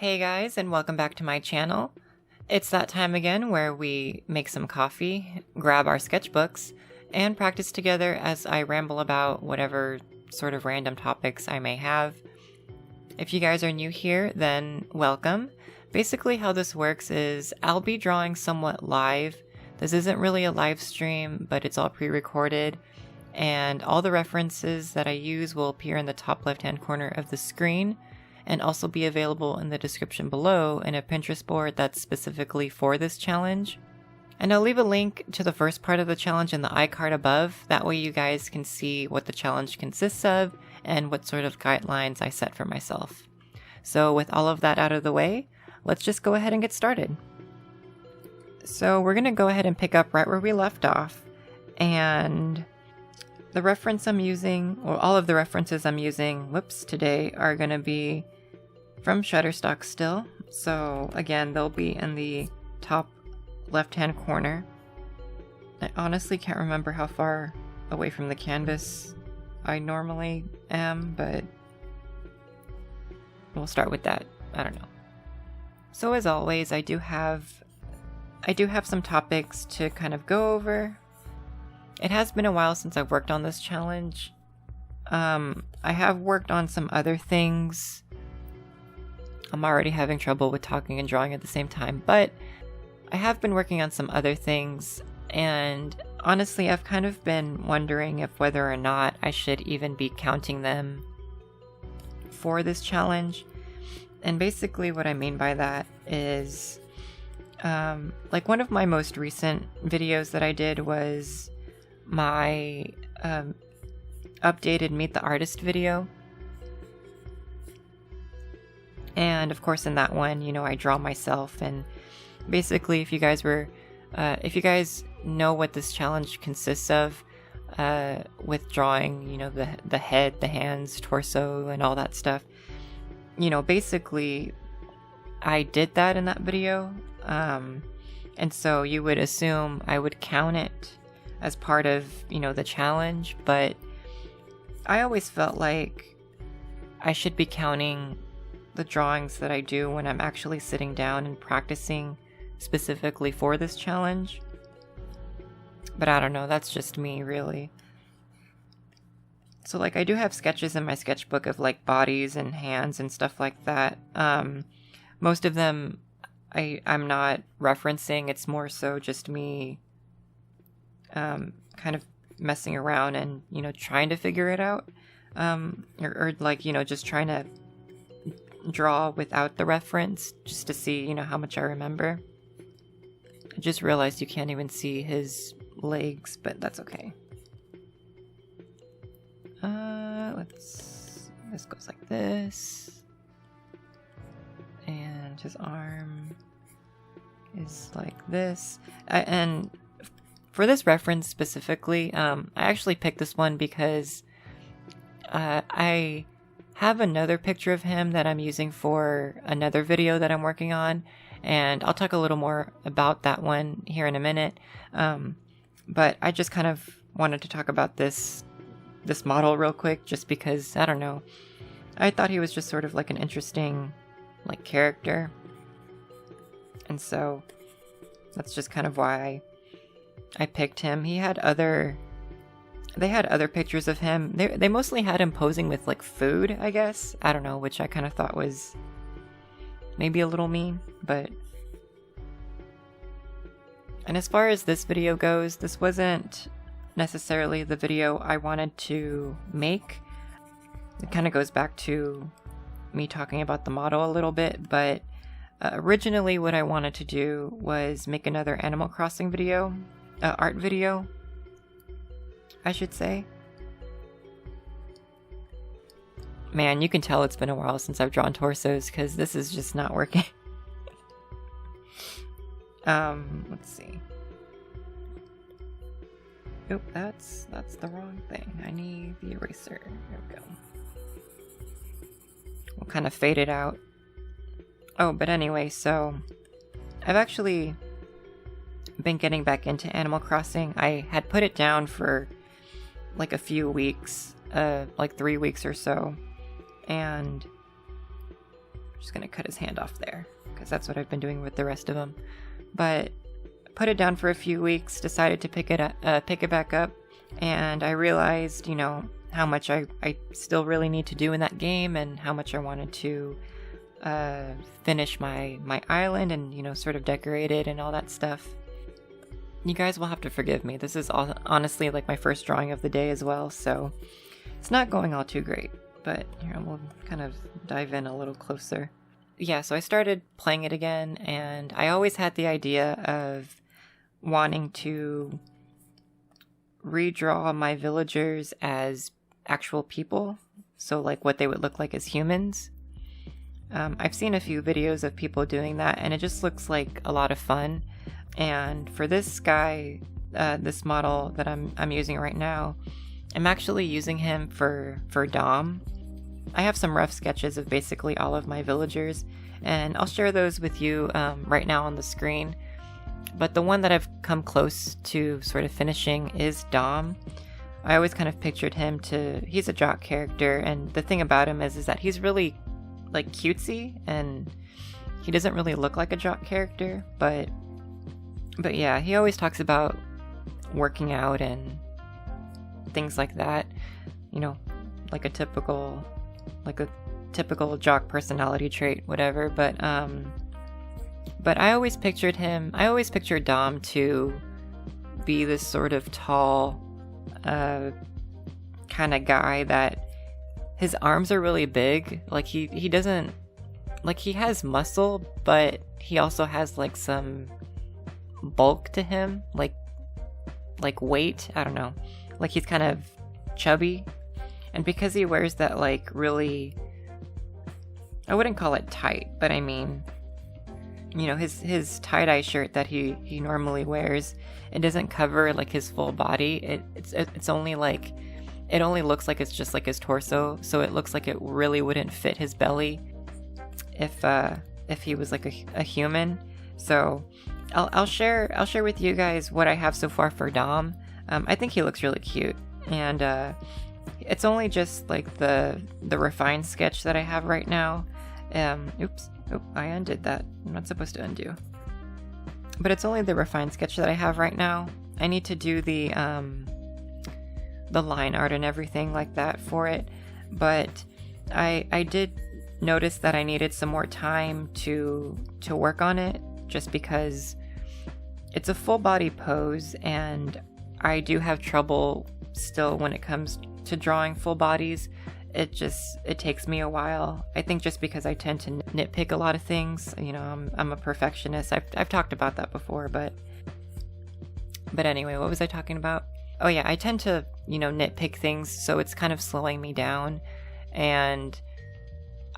Hey guys, and welcome back to my channel. It's that time again where we make some coffee, grab our sketchbooks, and practice together as I ramble about whatever sort of random topics I may have. If you guys are new here, then welcome. Basically how this works is I'll be drawing somewhat live. This isn't really a live stream, but it's all pre-recorded, and all the references that I use will appear in the top left-hand corner of the screen, and also be available in the description below in a Pinterest board that's specifically for this challenge. And I'll leave a link to the first part of the challenge in the iCard above, that way you guys can see what the challenge consists of and what sort of guidelines I set for myself. So with all of that out of the way, let's just go ahead and get started. So we're going to go ahead and pick up right where we left off, and the reference I'm using, or all of the references I'm using, today are going to be from Shutterstock still. So again, they'll be in the top left-hand corner. I honestly can't remember how far away from the canvas I normally am, but we'll start with that. I don't know. So as always, I do have some topics to kind of go over. It has been a while since I've worked on this challenge. I have worked on some other things. I'm already having trouble with talking and drawing at the same time, but I have been working on some other things, and honestly, I've kind of been wondering if whether or not I should even be counting them for this challenge. And basically what I mean by that is, like one of my most recent videos that I did was my updated Meet the Artist video. And of course in that one, you know, I draw myself, and basically if you guys know what this challenge consists of, with drawing, you know, the head, the hands, torso, and all that stuff, you know, basically I did that in that video. And so you would assume I would count it as part of, you know, the challenge, but I always felt like I should be counting the drawings that I do when I'm actually sitting down and practicing specifically for this challenge. But I don't know, that's just me, really. So like I do have sketches in my sketchbook of like bodies and hands and stuff like that. Most of them I'm not referencing, it's more so just me kind of messing around and, you know, trying to figure it out, or like, you know, just trying to draw without the reference just to see, you know, how much I remember. I just realized you can't even see his legs, but that's okay. This goes like this, and his arm is like this, and for this reference specifically, I actually picked this one because I have another picture of him that I'm using for another video that I'm working on, and I'll talk a little more about that one here in a minute. But I just kind of wanted to talk about this model real quick, just because, I don't know, I thought he was just sort of like an interesting like character, and so that's just kind of why I picked him. They had other pictures of him. They mostly had him posing with like food, I guess. I don't know, which I kind of thought was maybe a little mean, but. And as far as this video goes, this wasn't necessarily the video I wanted to make. It kind of goes back to me talking about the model a little bit, but originally what I wanted to do was make another Animal Crossing video, art video, I should say. Man, you can tell it's been a while since I've drawn torsos, because this is just not working. Let's see. Oop, that's the wrong thing. I need the eraser. There we go. We'll kind of fade it out. Oh, but anyway, so I've actually been getting back into Animal Crossing. I had put it down for like a few weeks, like 3 weeks or so, and just gonna cut his hand off there because that's what I've been doing with the rest of them. But put it down for a few weeks, decided to pick it back up, and I realized, you know, how much I still really need to do in that game, and how much I wanted to finish my island and, you know, sort of decorate it and all that stuff. You guys will have to forgive me. This is honestly like my first drawing of the day as well, so it's not going all too great. But here, we'll kind of dive in a little closer. Yeah, so I started playing it again, and I always had the idea of wanting to redraw my villagers as actual people, so like what they would look like as humans. I've seen a few videos of people doing that, and it just looks like a lot of fun. And for this guy, this model that I'm using right now, I'm actually using him for Dom. I have some rough sketches of basically all of my villagers, and I'll share those with you right now on the screen. But the one that I've come close to sort of finishing is Dom. I always kind of pictured him he's a jock character, and the thing about him is that he's really like cutesy, and he doesn't really look like a jock character, but yeah, he always talks about working out and things like that, you know, like a typical jock personality trait, whatever. But I always pictured Dom to be this sort of tall kind of guy that his arms are really big. Like he doesn't, like, he has muscle, but he also has like some bulk to him, like weight. I don't know, like he's kind of chubby. And because he wears that like really, I wouldn't call it tight, but I mean, you know, his tie-dye shirt that he normally wears, it doesn't cover like his full body. It's only like, it only looks like it's just like his torso, so it looks like it really wouldn't fit his belly if he was like a human. So I'll share with you guys what I have so far for Dom. I think he looks really cute, and it's only just like the refined sketch that I have right now. Oops, I undid that. I'm not supposed to undo. But it's only the refined sketch that I have right now. I need to do the line art and everything like that for it. But I did notice that I needed some more time to work on it, just because it's a full body pose, and I do have trouble still when it comes to drawing full bodies. It takes me a while. I think just because I tend to nitpick a lot of things. You know, I'm a perfectionist. I've talked about that before, but anyway, what was I talking about? Oh yeah, I tend to, you know, nitpick things, so it's kind of slowing me down. And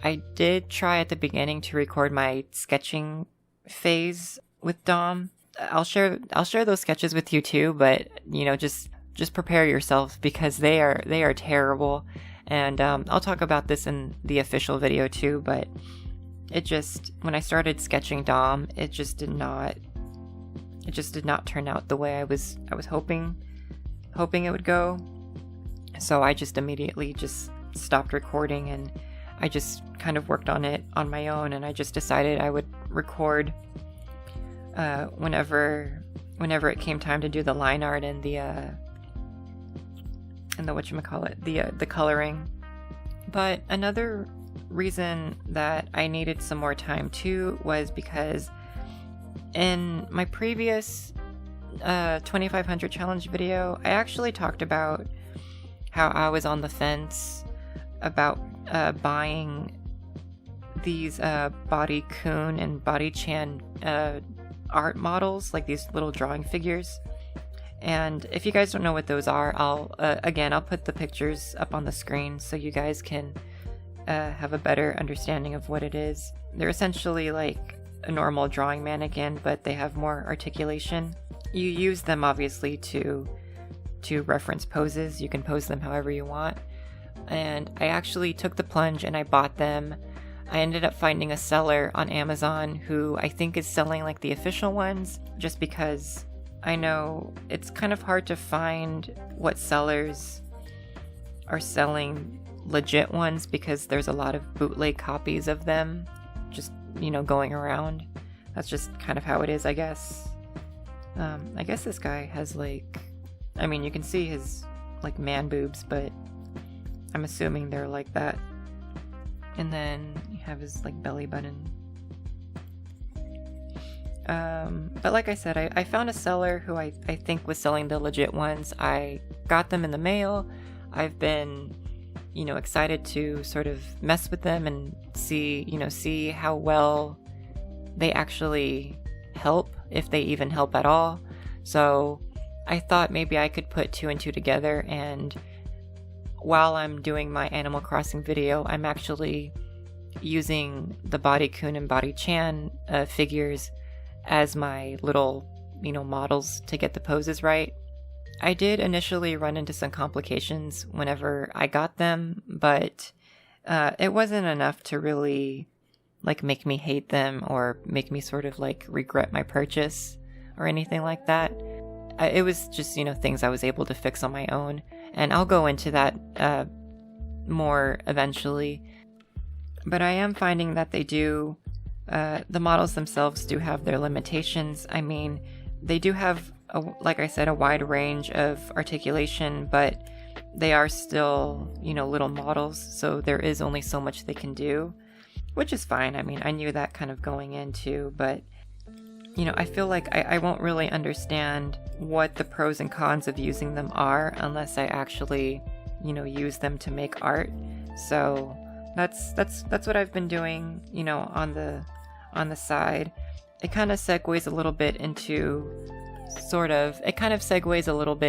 I did try at the beginning to record my sketching phase with Dom. I'll share those sketches with you too, but you know, just prepare yourself, because they are terrible. And I'll talk about this in the official video too, but when I started sketching Dom, it just did not turn out the way I was hoping it would go. So I just immediately just stopped recording, and I just kind of worked on it on my own, and I just decided I would record whenever it came time to do the line art and the the coloring. But another reason that I needed some more time too was because in my previous 2500 challenge video, I actually talked about how I was on the fence about buying these Body Kun and Body Chan art models, like these little drawing figures. And if you guys don't know what those are, I'll put the pictures up on the screen so you guys can have a better understanding of what it is. They're essentially like a normal drawing mannequin, but they have more articulation. You use them obviously to reference poses. You can pose them however you want. And I actually took the plunge and I bought them. I ended up finding a seller on Amazon who I think is selling like the official ones, just because I know it's kind of hard to find what sellers are selling legit ones, because there's a lot of bootleg copies of them just, going around. That's just kind of how it is, I guess. I guess this guy has you can see his man boobs, but I'm assuming they're like that. And then you have his belly button. But like I said, I found a seller who I think was selling the legit ones. I got them in the mail. I've been, excited to sort of mess with them and see how well they actually help, if they even help at all. So I thought maybe I could put 2 and 2 together, and while I'm doing my Animal Crossing video, I'm actually using the Body Kun and Body Chan figures as my little, models to get the poses right. I did initially run into some complications whenever I got them, but it wasn't enough to really make me hate them or make me sort of regret my purchase or anything like that. It was just, things I was able to fix on my own, and I'll go into that more eventually. But I am finding that they do, the models themselves do have their limitations. I mean, they do have, like I said, a wide range of articulation, but they are still, little models, so there is only so much they can do, which is fine. I mean, I knew that kind of going into, but, I feel like I won't really understand what the pros and cons of using them are unless I actually, use them to make art. So that's what I've been doing, on the side. It kind of segues a little bit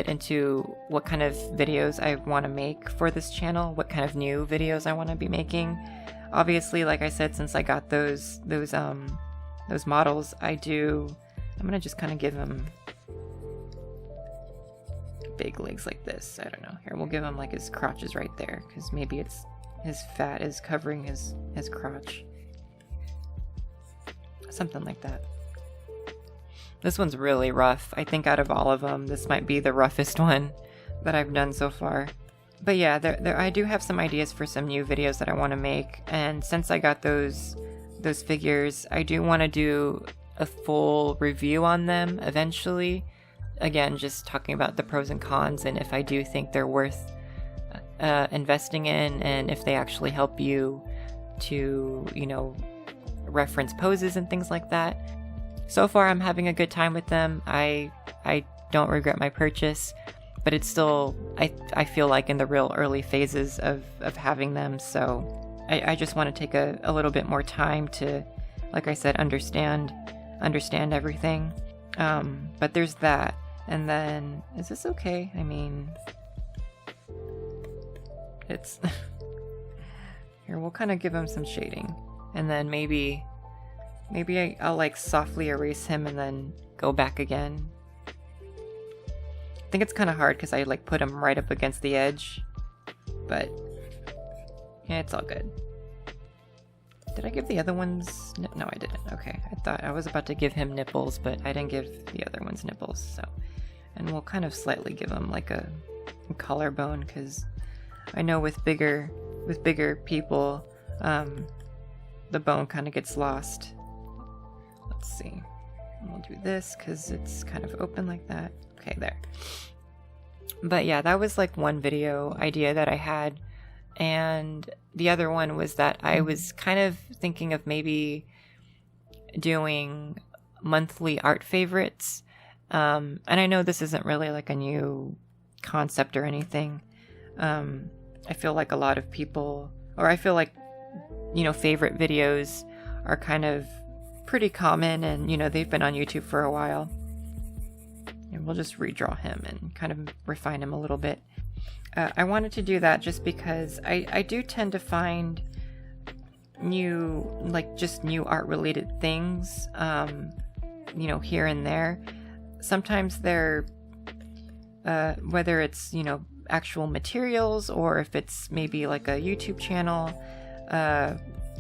into what kind of videos I want to make for this channel, what kind of new videos I want to be making. Obviously, like I said, since I got those models, I'm gonna just kind of give him big legs like this. I don't know. Here, we'll give him his crotch is right there, because maybe it's his fat is covering his crotch. Something like that. This one's really rough. I think out of all of them, this might be the roughest one that I've done so far. But yeah, I do have some ideas for some new videos that I want to make, and since I got those figures, I do want to do a full review on them eventually. Again, just talking about the pros and cons, and if I do think they're worth investing in, and if they actually help you to, reference poses and things like that. So far, I'm having a good time with them. I don't regret my purchase, but it's still, I feel like in the real early phases of having them, so I just want to take a little bit more time to, like I said, understand everything. But there's that. And then, is this okay? I mean, it's... Here, we'll kind of give him some shading. And then maybe I'll softly erase him and then go back again. I think it's kind of hard because I put him right up against the edge. But, yeah, it's all good. Did I give the other ones... No, I didn't. Okay, I thought I was about to give him nipples, but I didn't give the other ones nipples, so... And we'll kind of slightly give him a collarbone, because I know with bigger people, the bone kind of gets lost. Let's see. We'll do this, because it's kind of open like that. Okay, there. But yeah, that was one video idea that I had. And the other one was that I was kind of thinking of maybe doing monthly art favorites. And I know this isn't really a new concept or anything. I feel like a lot of people, or I feel like, favorite videos are kind of pretty common, and, they've been on YouTube for a while. And we'll just redraw him and kind of refine him a little bit. I wanted to do that just because I do tend to find new, just new art-related things, here and there. Sometimes they're, whether it's, actual materials, or if it's maybe a YouTube channel,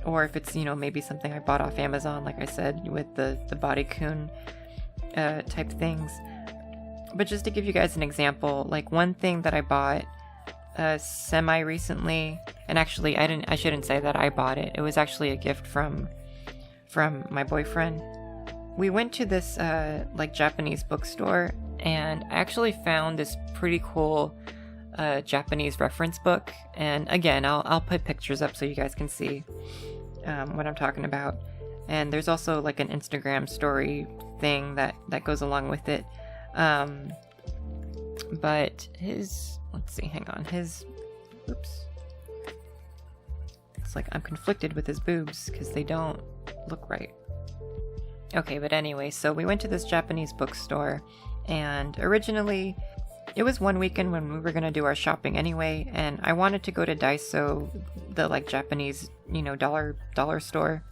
or if it's, maybe something I bought off Amazon, like I said, with the Body Kun type things. But just to give you guys an example, one thing that I bought semi recently, and actually I shouldn't say that I bought it. It was actually a gift from from my boyfriend. We went to this like Japanese bookstore, and I actually found this pretty cool Japanese reference book. And again, I'll put pictures up so you guys can see what I'm talking about. And there's also like an Instagram story thing that goes along with it. But his, let's see, hang on, his, oops. It's like I'm conflicted with his boobs because they don't look right. Okay, but anyway, so we went to this Japanese bookstore, and originally it was one weekend when we were going to do our shopping anyway, and I wanted to go to Daiso, the like Japanese, you know, dollar store.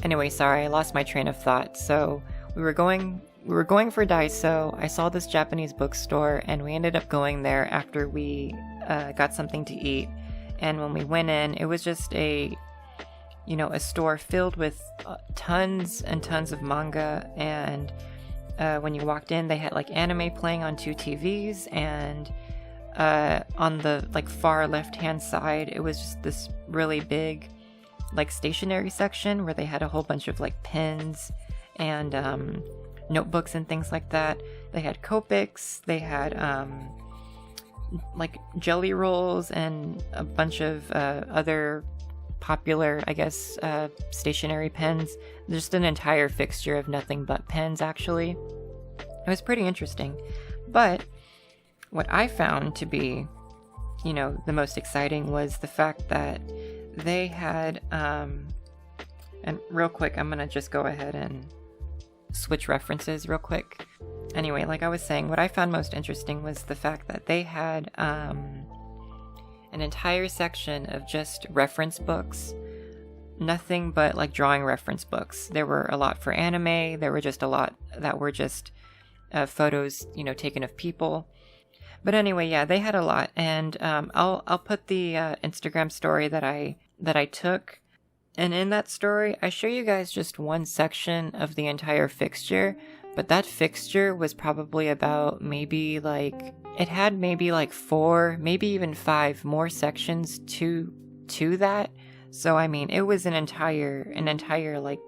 Anyway, sorry, I lost my train of thought. So we were going for Daiso. I saw this Japanese bookstore, and we ended up going there after we got something to eat. And when we went in, it was just a store filled with tons and tons of manga. And when you walked in, they had like anime playing on 2 TVs, and on the like far left-hand side, it was just this really big like stationery section where they had a whole bunch of like pens and notebooks and things like that. They had Copics, they had like jelly rolls and a bunch of other popular, I guess, stationery pens. Just an entire fixture of nothing but pens, actually. It was pretty interesting. But what I found to be, you know, the most exciting was the fact that they had, and real quick, I'm gonna just go ahead and switch references real quick. Anyway, like I was saying, what I found most interesting was the fact that they had an entire section of just reference books. Nothing but like drawing reference books. There were a lot for anime. There were just a lot that were just photos, you know, taken of people. But anyway, yeah, they had a lot, and I'll put the Instagram story that I took. And in that story, I show you guys just one section of the entire fixture, but that fixture was probably about maybe like, it had maybe like 4, maybe even 5 more sections to that. So I mean, it was an entire like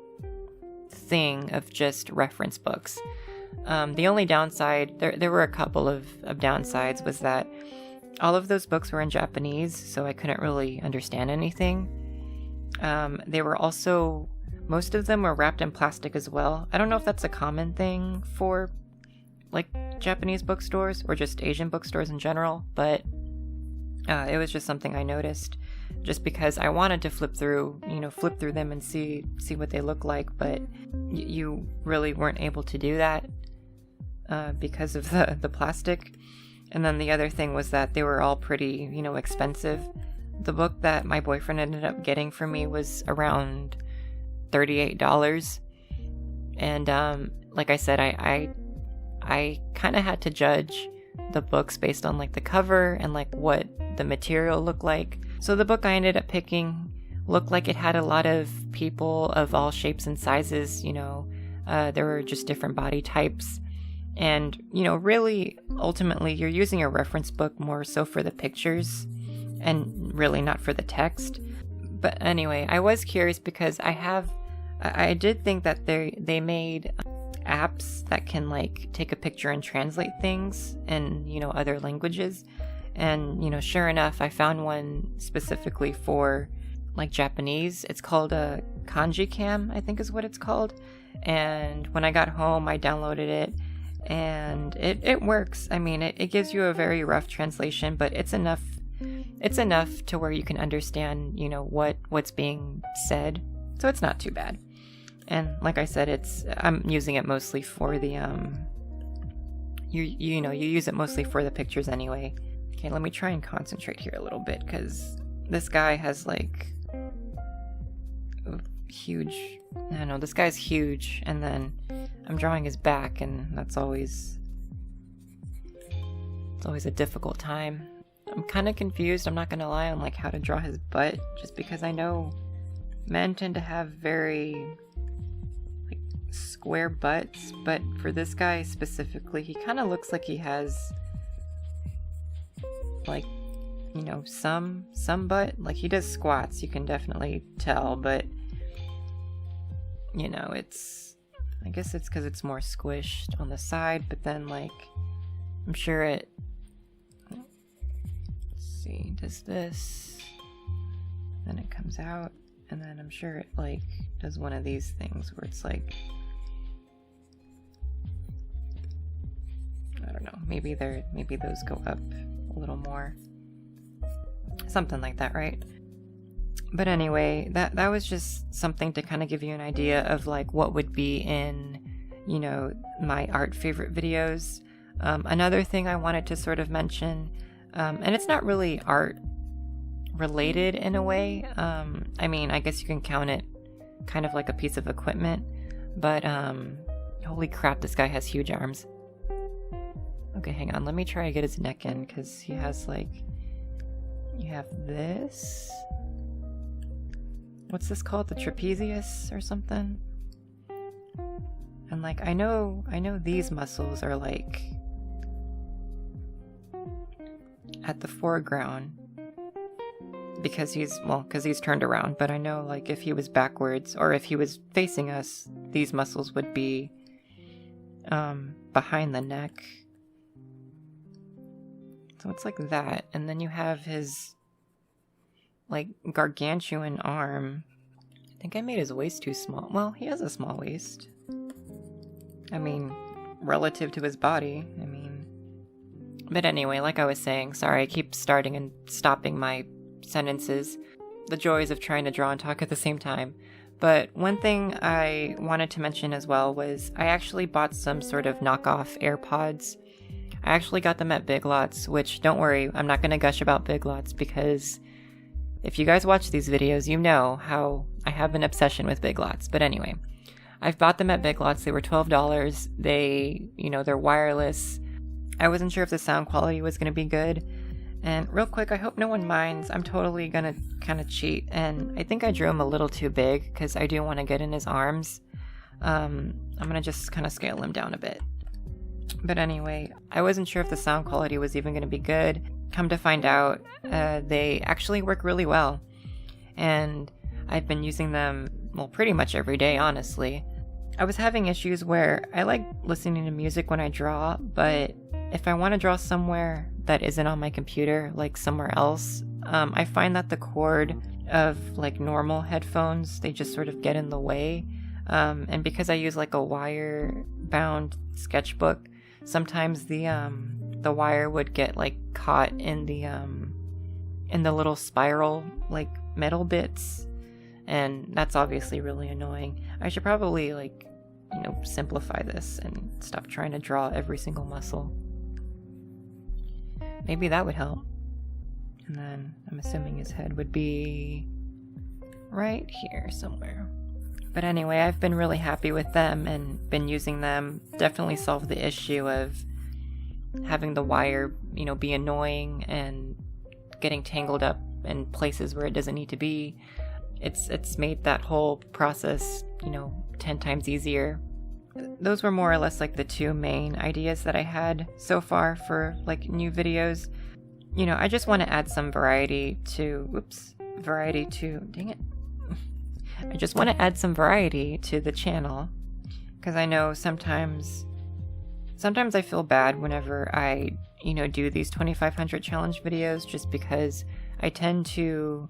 thing of just reference books. The only downside, there were a couple of downsides, was that all of those books were in Japanese, so I couldn't really understand anything. They were also, most of them were wrapped in plastic as well. I don't know if that's a common thing for like Japanese bookstores or just Asian bookstores in general, but it was just something I noticed, just because I wanted to flip through them and see what they look like, but you really weren't able to do that because of the plastic. And then the other thing was that they were all pretty, you know, expensive. The book that my boyfriend ended up getting for me was around $38. And like I said, I kind of had to judge the books based on like the cover and like what the material looked like. So the book I ended up picking looked like it had a lot of people of all shapes and sizes, you know. There were just different body types. And, you know, really, ultimately, you're using a reference book more so for the pictures and really not for the text. But anyway, I was curious because I did think that they made apps that can like take a picture and translate things in, you know, other languages. And, you know, sure enough, I found one specifically for like Japanese. It's called a Kanji Cam, I think is what it's called. And when I got home, I downloaded it, and it works. I mean, it gives you a very rough translation, but it's enough to where you can understand, you know, what's being said. So it's not too bad. And like I said, I'm using it mostly for the you use it mostly for the pictures anyway. Okay, let me try and concentrate here a little bit, because this guy has like huge, I don't know, this guy's huge, and then I'm drawing his back, and it's always a difficult time. I'm kind of confused, I'm not gonna lie, on like how to draw his butt, just because I know men tend to have very like square butts, but for this guy specifically, he kind of looks like he has like, you know, some butt. Like he does squats, you can definitely tell, but you know, I guess it's because it's more squished on the side, but then like, I'm sure let's see, does this, then it comes out, and then I'm sure it like does one of these things where it's like, I don't know, maybe those go up a little more. Something like that, right? But anyway, that was just something to kind of give you an idea of like what would be in, you know, my art favorite videos. Another thing I wanted to sort of mention, and it's not really art related in a way. I mean, I guess you can count it kind of like a piece of equipment, but holy crap, this guy has huge arms. Okay, hang on, let me try to get his neck in, because he has like, you have this, what's this called, the trapezius or something? And like, I know these muscles are like at the foreground because he's turned around, but I know like if he was backwards or if he was facing us, these muscles would be behind the neck. So it's like that, and then you have his like gargantuan arm. I think I made his waist too small. Well, he has a small waist. I mean, relative to his body, I mean. But anyway, like I was saying, sorry, I keep starting and stopping my sentences. The joys of trying to draw and talk at the same time. But one thing I wanted to mention as well was I actually bought some sort of knockoff Airpods. I actually got them at Big Lots, which, don't worry, I'm not going to gush about Big Lots, because if you guys watch these videos, you know how I have an obsession with Big Lots. But anyway, I've bought them at Big Lots. They were $12. They, you know, they're wireless. I wasn't sure if the sound quality was going to be good. And real quick, I hope no one minds. I'm totally going to kind of cheat. And I think I drew him a little too big because I do want to get in his arms. I'm going to just kind of scale him down a bit. But anyway, I wasn't sure if the sound quality was even going to be good. Come to find out, they actually work really well. And I've been using them, well, pretty much every day, honestly. I was having issues where I like listening to music when I draw, but if I want to draw somewhere that isn't on my computer, like somewhere else, I find that the cord of like normal headphones, they just sort of get in the way. And because I use like a wire-bound sketchbook, sometimes the wire would get like caught in the little spiral like metal bits, and that's obviously really annoying. I should probably like, you know, simplify this and stop trying to draw every single muscle. Maybe that would help. And then I'm assuming his head would be right here somewhere. But anyway, I've been really happy with them and been using them. Definitely solved the issue of having the wire, you know, be annoying and getting tangled up in places where it doesn't need to be. It's made that whole process, you know, 10 times easier. Those were more or less like the two main ideas that I had so far for like new videos. You know, I just want to add some variety to, dang it. I just want to add some variety to the channel, because I know sometimes I feel bad whenever I, you know, do these 2500 challenge videos, just because I tend to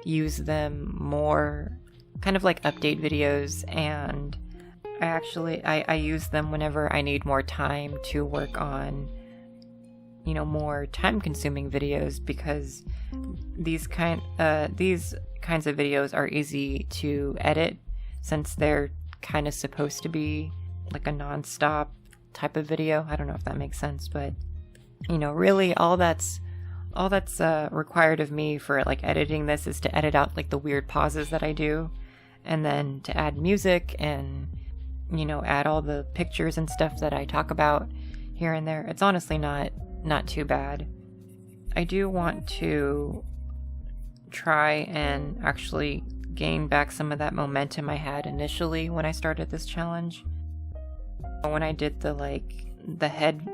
use them more kind of like update videos, and I use them whenever I need more time to work on, you know, more time-consuming videos, because these kinds of videos are easy to edit, since they're kind of supposed to be like a non-stop type of video. I don't know if that makes sense, but you know, really all that's required of me for like editing this is to edit out like the weird pauses that I do, and then to add music and, you know, add all the pictures and stuff that I talk about here and there. It's honestly not too bad. I do want to try and actually gain back some of that momentum I had initially when I started this challenge. When I did the head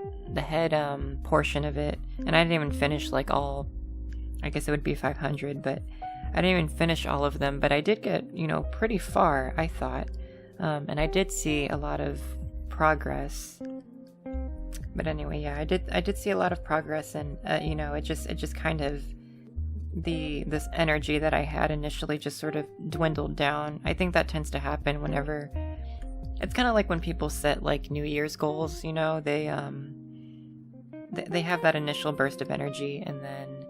portion of it, and I didn't even finish like all, I guess it would be 500, but I didn't even finish all of them, but I did get, you know, pretty far, I thought. And I did see a lot of progress. But anyway, yeah, I did see a lot of progress, and you know, it just kind of this energy that I had initially just sort of dwindled down. I think that tends to happen whenever it's kind of like when people set like New Year's goals, you know, they have that initial burst of energy, and then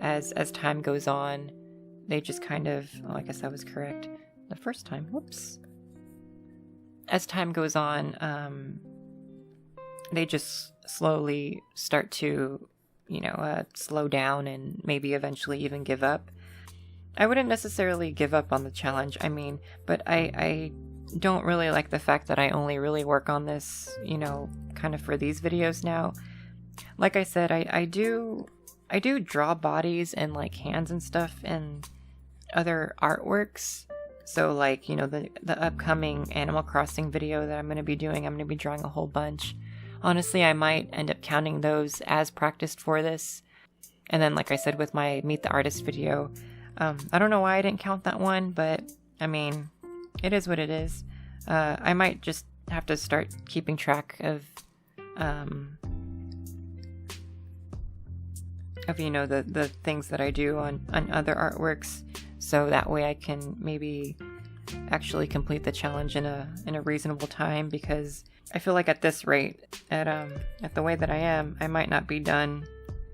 as time goes on, they just kind of, oh, I guess I was correct the first time. Whoops. As time goes on, they just slowly start to, you know, slow down and maybe eventually even give up. I wouldn't necessarily give up on the challenge, I mean, but I don't really like the fact that I only really work on this, you know, kind of for these videos now. Like I said, I do draw bodies and like hands and stuff and other artworks. So like, you know, the upcoming Animal Crossing video that I'm going to be doing, I'm going to be drawing a whole bunch. Honestly, I might end up counting those as practiced for this. And then, like I said, with my Meet the Artist video, I don't know why I didn't count that one, but I mean, it is what it is. I might just have to start keeping track of you know, the things that I do on other artworks, so that way I can maybe actually complete the challenge in a reasonable time, because I feel like at this rate, at the way that I am, I might not be done,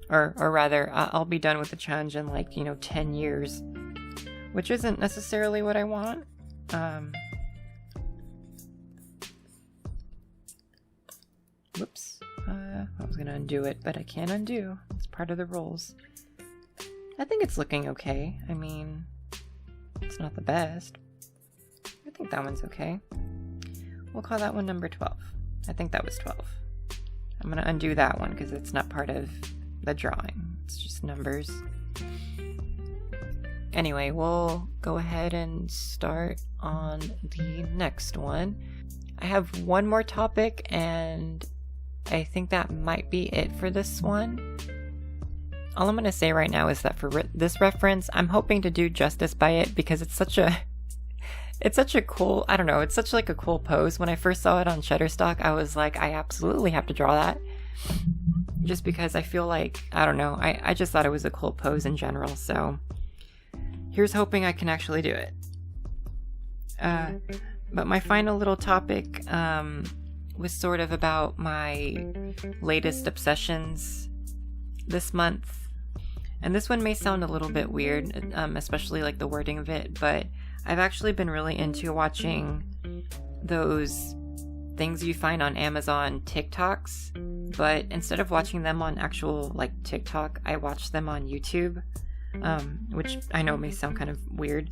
or rather, I'll be done with the challenge in like, you know, 10 years, which isn't necessarily what I want. Whoops. I was gonna undo it, but I can't undo. It's part of the rules. I think it's looking okay. I mean, it's not the best. I think that one's okay. We'll call that one number 12. I think that was 12. I'm going to undo that one because it's not part of the drawing. It's just numbers. Anyway, we'll go ahead and start on the next one. I have one more topic, and I think that might be it for this one. All I'm going to say right now is that for this reference, I'm hoping to do justice by it, because it's such a cool, I don't know, it's such like a cool pose. When I first saw it on Shutterstock, I was like, I absolutely have to draw that. Just because I feel like, I don't know, I just thought it was a cool pose in general, so here's hoping I can actually do it. But my final little topic was sort of about my latest obsessions this month. And this one may sound a little bit weird, especially like the wording of it, but I've actually been really into watching those things you find on Amazon TikToks, but instead of watching them on actual like TikTok, I watch them on YouTube, which I know may sound kind of weird.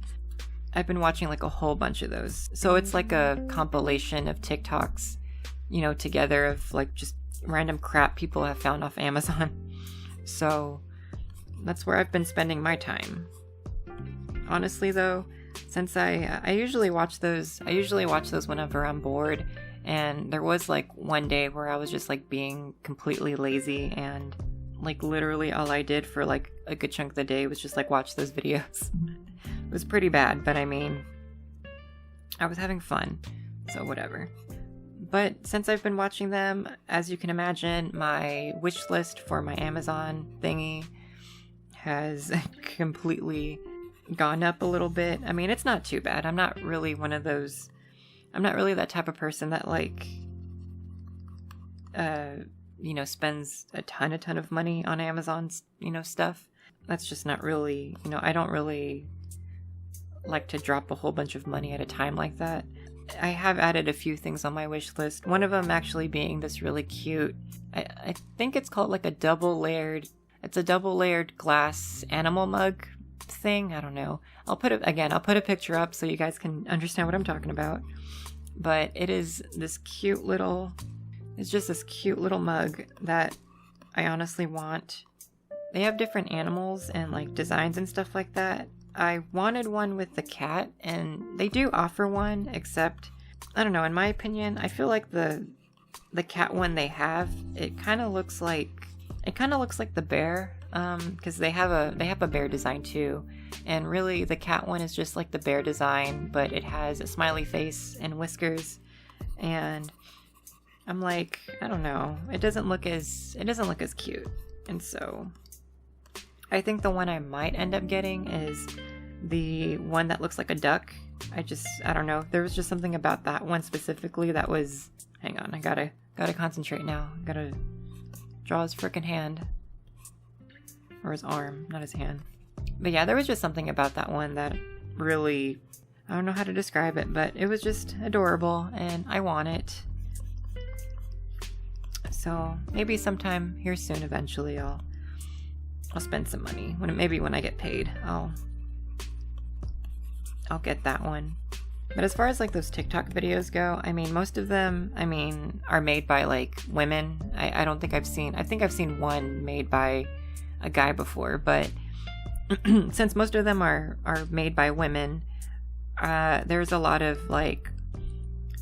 I've been watching like a whole bunch of those. So it's like a compilation of TikToks, you know, together, of like just random crap people have found off Amazon. So that's where I've been spending my time. Honestly though, since I usually watch those whenever I'm bored, and there was like one day where I was just like being completely lazy, and like literally all I did for like a good chunk of the day was just like watch those videos. It was pretty bad, but I mean, I was having fun, so whatever. But since I've been watching them, as you can imagine, my wish list for my Amazon thingy has completely gone up a little bit. I mean, it's not too bad. I'm not really that type of person that like, you know, spends a ton of money on Amazon's, you know, stuff. That's just not really, you know, I don't really like to drop a whole bunch of money at a time like that. I have added a few things on my wish list. One of them actually being this really cute, I think it's called like a double layered glass animal mug thing. I don't know. I'll put a picture up so you guys can understand what I'm talking about. But it is this cute little, it's just this cute little mug that I honestly want. They have different animals and like designs and stuff like that. I wanted one with the cat, and they do offer one, except, I don't know, in my opinion, I feel like the cat one they have, it kind of looks like the bear because they have a bear design too, and really the cat one is just like the bear design, but it has a smiley face and whiskers, and I'm like, I don't know, it doesn't look as cute. And so I think the one I might end up getting is the one that looks like a duck. I don't know, there was just something about that one specifically that was, hang on, I gotta concentrate now, gotta draw his frickin' hand. Or his arm, not his hand. But yeah, there was just something about that one that really, I don't know how to describe it, but it was just adorable, and I want it. So maybe sometime here soon, eventually, I'll spend some money. Maybe when I get paid, I'll get that one. But as far as like those TikTok videos go, I mean, most of them, are made by like women. I think I've seen one made by a guy before, but since most of them are made by women, there's a lot of like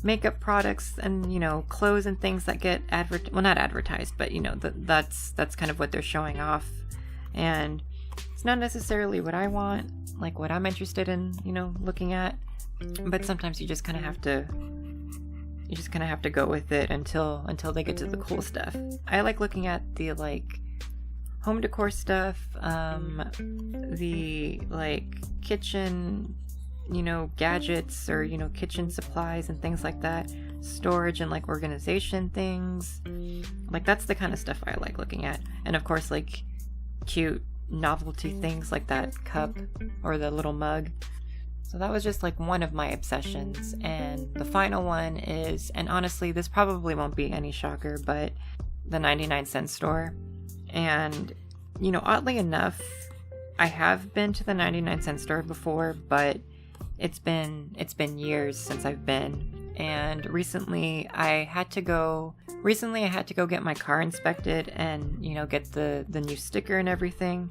makeup products and, you know, clothes and things that get not advertised, but you know, that's kind of what they're showing off, and it's not necessarily what I want, like what I'm interested in, you know, looking at. But sometimes you just kind of have to go with it until they get to the cool stuff. I like looking at the like home decor stuff, the like kitchen, you know, gadgets, or, you know, kitchen supplies and things like that, storage and like organization things. Like that's the kind of stuff I like looking at. And of course, like cute novelty things like that cup or the little mug. So that was just like one of my obsessions. And the final one is, and honestly, this probably won't be any shocker, but the 99-cent store. And, you know, oddly enough, I have been to the 99-cent store before, but it's been years since I've been. And recently I had to go get my car inspected and, you know, get the new sticker and everything.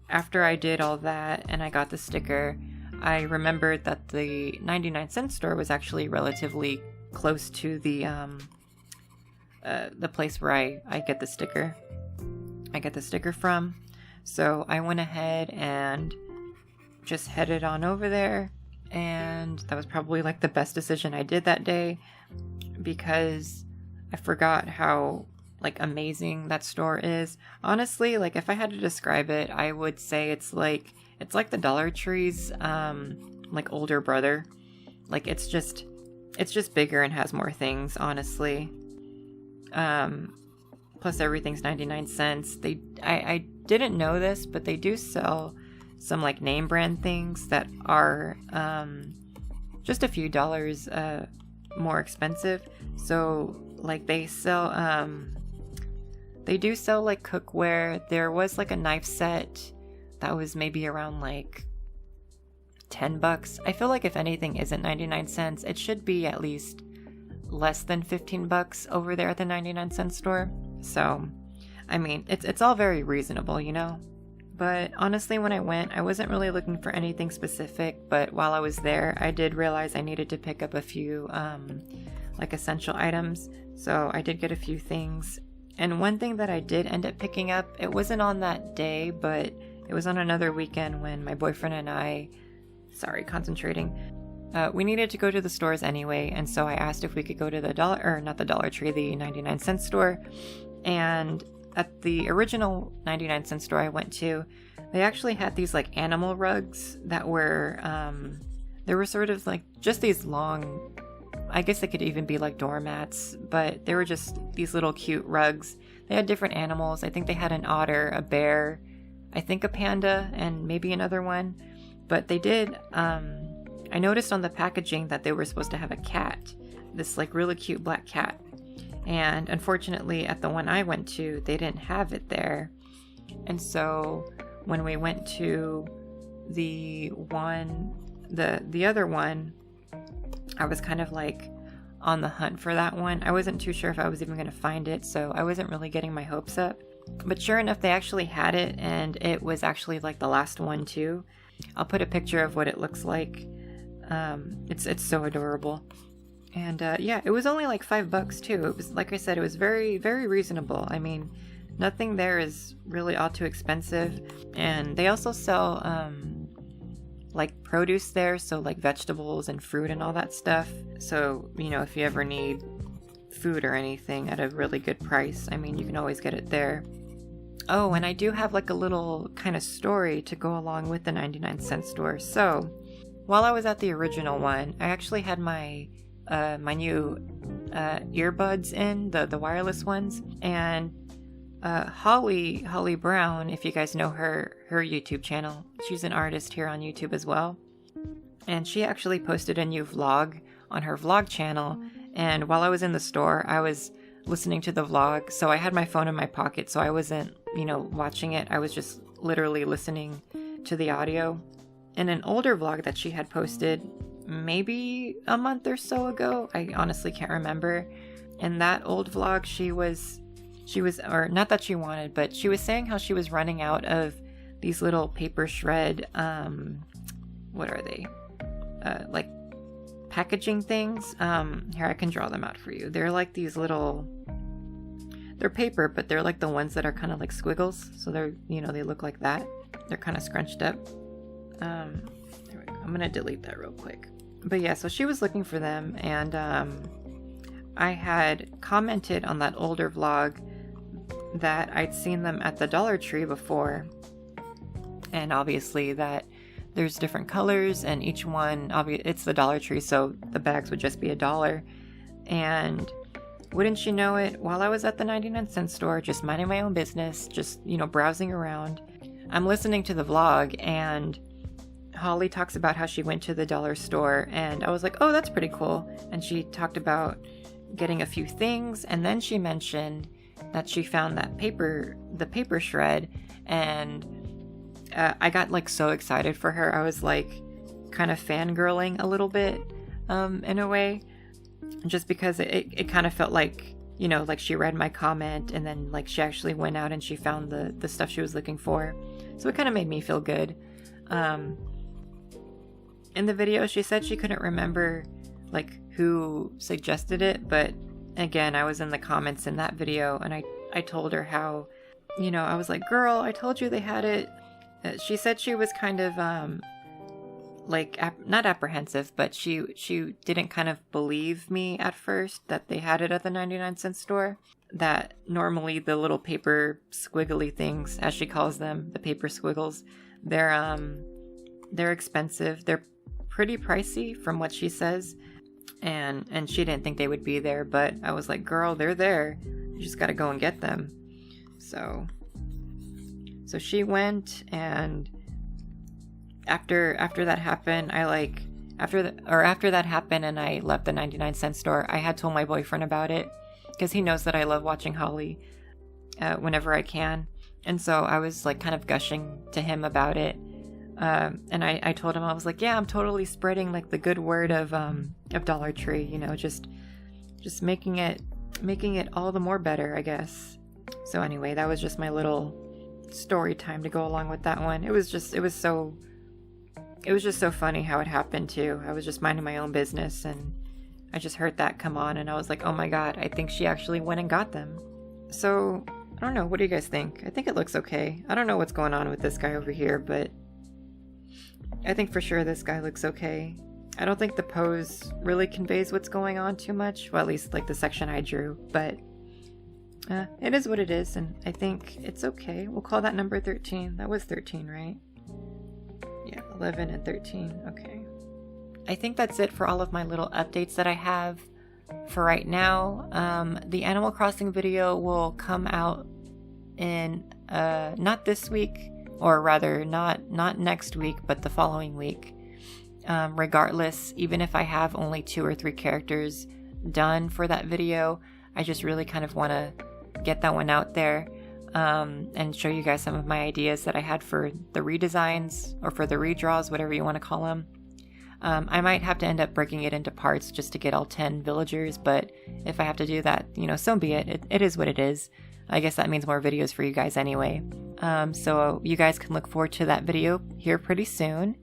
After I did all that and I got the sticker, I remembered that the 99-cent store was actually relatively close to the place where I get the sticker. I get the sticker from. So I went ahead and just headed on over there, and that was probably like the best decision I did that day, because I forgot how like amazing that store is. Honestly, like if I had to describe it, I would say it's like the Dollar Tree's like older brother. Like it's just bigger and has more things, honestly. Plus everything's 99 cents. I didn't know this, but they do sell some like name brand things that are just a few dollars more expensive. So like they do sell like cookware. There was like a knife set that was maybe around like $10. I feel like if anything isn't 99 cents, it should be at least less than $15 over there at the 99-cent store. So, I mean, it's all very reasonable, you know? But honestly, when I went, I wasn't really looking for anything specific, but while I was there, I did realize I needed to pick up a few, like essential items. So I did get a few things. And one thing that I did end up picking up, it wasn't on that day, but it was on another weekend when my boyfriend and I, we needed to go to the stores anyway, and so I asked if we could go to the Dollar Tree, the 99-cent store. And at the original 99-cent store I went to, they actually had these like animal rugs that were, they were sort of like just these long, I guess they could even be like doormats, but they were just these little cute rugs. They had different animals. I think they had an otter, a bear, I think a panda, and maybe another one. But they did, I noticed on the packaging that they were supposed to have a cat, this like really cute black cat. And unfortunately at the one I went to, they didn't have it there. And so when we went to the other one, I was kind of like on the hunt for that one. I wasn't too sure if I was even going to find it, so I wasn't really getting my hopes up. But sure enough, they actually had it, and it was actually like the last one too. I'll put a picture of what it looks like. It's so adorable. And yeah, it was only like $5 too. It was, like I said, it was very, very reasonable. I mean, nothing there is really all too expensive. And they also sell like produce there, so like vegetables and fruit and all that stuff. So, you know, if you ever need food or anything at a really good price, I mean, you can always get it there. Oh, and I do have like a little kind of story to go along with the 99-cent store. So, while I was at the original one, I actually had my my new earbuds in, the wireless ones, and Holly Brown, if you guys know her YouTube channel, she's an artist here on YouTube as well, and she actually posted a new vlog on her vlog channel. And while I was in the store, I was listening to the vlog, so I had my phone in my pocket, so I wasn't, you know, watching it. I was just literally listening to the audio. In an older vlog that she had posted maybe a month or so ago, I honestly can't remember, in that old vlog she was, or not that she wanted, but she was saying how she was running out of these little paper shred, what are they? Like packaging things. Here, I can draw them out for you. They're like these little, they're paper, but they're like the ones that are kind of like squiggles. So they're, you know, they look like that. They're kind of scrunched up. There we go. I'm gonna delete that real quick. But yeah, so she was looking for them, and I had commented on that older vlog that I'd seen them at the Dollar Tree before, and obviously that there's different colors, and each one, it's the Dollar Tree, so the bags would just be $1. And wouldn't you know it, while I was at the 99-cent store, just minding my own business, just, you know, browsing around, I'm listening to the vlog, and Holly talks about how she went to the dollar store, and I was like, oh, that's pretty cool. And she talked about getting a few things, and then she mentioned that she found that the paper shred, and I got like so excited for her. I was like kind of fangirling a little bit, in a way, just because it kind of felt like, you know, like she read my comment, and then like she actually went out and she found the stuff she was looking for. So it kind of made me feel good. In the video, she said she couldn't remember like who suggested it, but again, I was in the comments in that video, and I told her how, you know, I was like, girl, I told you they had it. She said she was kind of like not apprehensive, but she didn't kind of believe me at first that they had it at the 99-cent store, that normally the little paper squiggly things, as she calls them, the paper squiggles, they're expensive. They're pretty pricey from what she says, and she didn't think they would be there, but I was like, girl, they're there, you just gotta go and get them. So she went, and after that happened, after that happened and I left the 99-cent store, I had told my boyfriend about it, because he knows that I love watching Holly whenever I can, and so I was like kind of gushing to him about it. And I told him, I was like, yeah, I'm totally spreading like the good word of Dollar Tree, you know, just making it all the more better, I guess. So anyway, that was just my little story time to go along with that one. It was just so funny how it happened too. I was just minding my own business, and I just heard that come on, and I was like, oh my god, I think she actually went and got them. So I don't know, what do you guys think? I think it looks okay. I don't know what's going on with this guy over here, but I think for sure this guy looks okay. I don't think the pose really conveys what's going on too much. Well, at least like the section I drew. But it is what it is, and I think it's okay. We'll call that number 13. That was 13, right? Yeah, 11 and 13. Okay. I think that's it for all of my little updates that I have for right now. The Animal Crossing video will come out in not this week, or rather not next week, but the following week. Regardless, even if I have only 2 or 3 characters done for that video, I just really kind of want to get that one out there, and show you guys some of my ideas that I had for the redesigns, or for the redraws, whatever you want to call them. I might have to end up breaking it into parts just to get all 10 villagers, but if I have to do that, you know, so be it. It is what it is. I guess that means more videos for you guys anyway. So you guys can look forward to that video here pretty soon.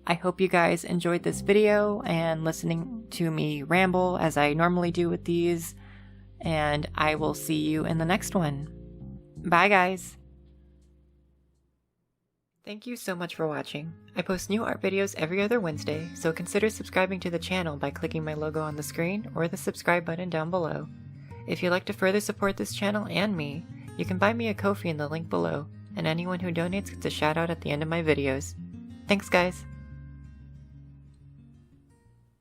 I hope you guys enjoyed this video and listening to me ramble as I normally do with these, and I will see you in the next one. Bye, guys! Thank you so much for watching. I post new art videos every other Wednesday, so consider subscribing to the channel by clicking my logo on the screen or the subscribe button down below. If you'd like to further support this channel and me, you can buy me a Ko-fi in the link below, and anyone who donates gets a shout out at the end of my videos. Thanks, guys!